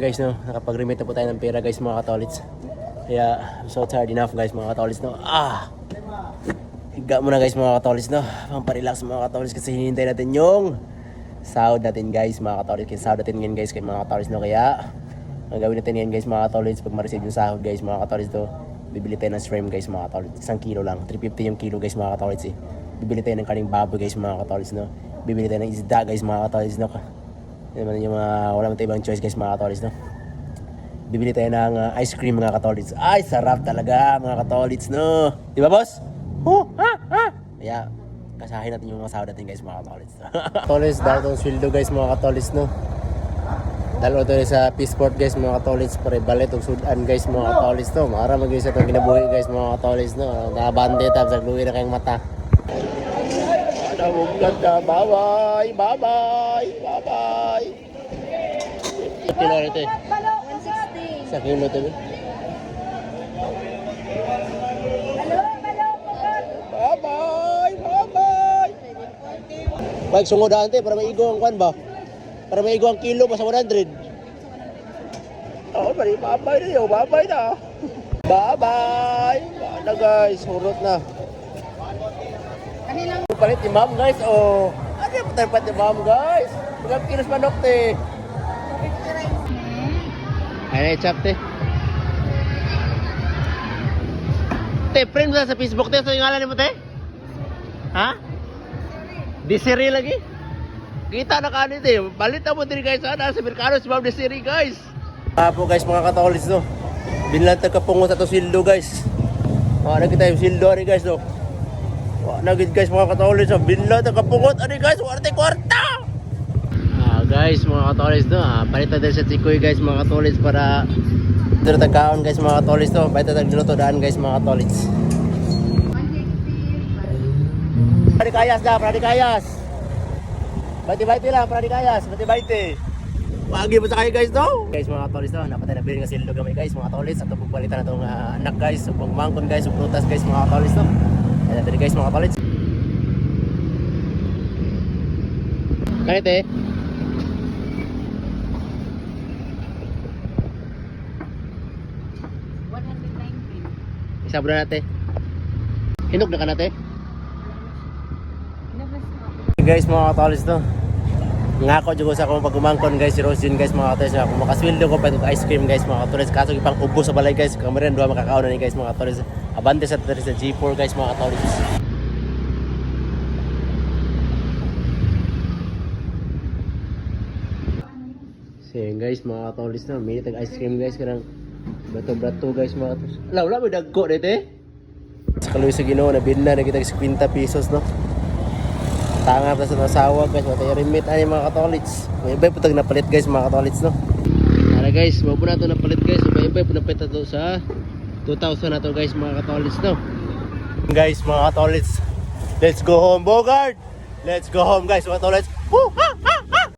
guys, no. Nakapag-remit na po tayo ng pera guys mga katolits. Kaya I'm so tired enough guys mga katolits, no. Higa muna guys mga katolits, no. Pamparelax mga katolits kasi hinihintay natin yung sahod natin guys mga katolits. Kasi sahod natin ngayon guys kay mga katolits, no. Kaya ang gawin natin ngayon guys mga katolits, pag ma-receive yung sahod guys mga katolits, no, bibili tayo ng shrimp guys mga katolits. 1 kilo lang, 350 yung kilo guys mga katolits eh. Bibili tayo ng kaning baboy guys mga katolits, no. Bibili tayo ng isda guys mga katolits, no. Yan naman yung wala naman tayo ibang choice guys mga katolits, no. Bibili tayo ng ice cream mga katolits. Ay, sarap talaga mga katolits, no. Di ba boss? Kaya kasahin natin yung mga sahod natin guys mga katolits. Katolits, dahil itong sweldo guys mga katolits, no. Dahil ito sa Peaceport guys mga katolits, para balit og sudan guys mga katolits, no. Mara mag-isa itong ginabuhi guys mga katolits, no. Nakabande tab sa luwi na kayong mata. Nabuglat ka, bye-bye, bye-bye, bye-bye. Kilo ito eh. 160. Sa kilo ito eh. Bye-bye, bye-bye. Bike sungo daan te, para maigo ang kwan ba? Para maigo ang kilo pa sa 100. Oo, bye-bye na yun, bye-bye na. Bye-bye. Bye na guys, hurot na. Palit ni ma'am guys, oh. Ano yung palit ni ma'am guys? Magkang kilos manok te. Ay, chap te. Te, friend mo sa Facebook te, so yung ngalan mo te? Ha? Desiree lagi? Kita na kanit eh. Balit na mo din guys, sana sa Mercado si ma'am Desiree guys. Po guys, mga katolits no. Binlantag ka pungo sa to sildo guys. Nakita yung sildo rin guys no. Nagid guys mga katolits, binlat ang kapungot ani guys, kwarta! Guys mga katolits no, palita din sa tikoy guys mga katolits para dito tagkaon guys mga katolits no, palita tagluto daan guys mga katolits. Pradikayas na, pradikayas. Bati-bati lang, pradikayas, bati-bati. Wagi mo sa kayo guys no. Guys mga katolits no, napatay na bilhin nga sildo gamay guys mga katolits, at pagpalitan na itong anak guys, pagmangkon guys, prutas guys mga katolits no. Ayan natin guys mga katolits. Ganit eh. Isabro na natin. Hinog na ka natin. Guys mga katolits no. Ngako dyan ko sa akong pagumangkon guys, si Rose yun guys mga katolits. Kung makaswildo ko pa itong ice cream guys mga katolits. Kaso ipang ubo sa balay guys. Kamarin doon makakaon na ni guys mga katolits. Abante sa G4 guys mga katolits. So yun guys mga katolits na. Minit ang ice cream guys. Karang bato-bato guys mga katolits. Wala may dagko dito eh. Sa kaluwi sa Ginoo na binla na kita 50 pesos no. Tangap na sa nasawa guys, matay remit ani mga katolits. May iba putag napalit guys mga katolits no. Ara guys, mo po na to napalit guys. May iba po napalit to sa 2,000 na to guys mga katolits no. Guys mga katolits, let's go home Bogart. Let's go home guys mga katolits.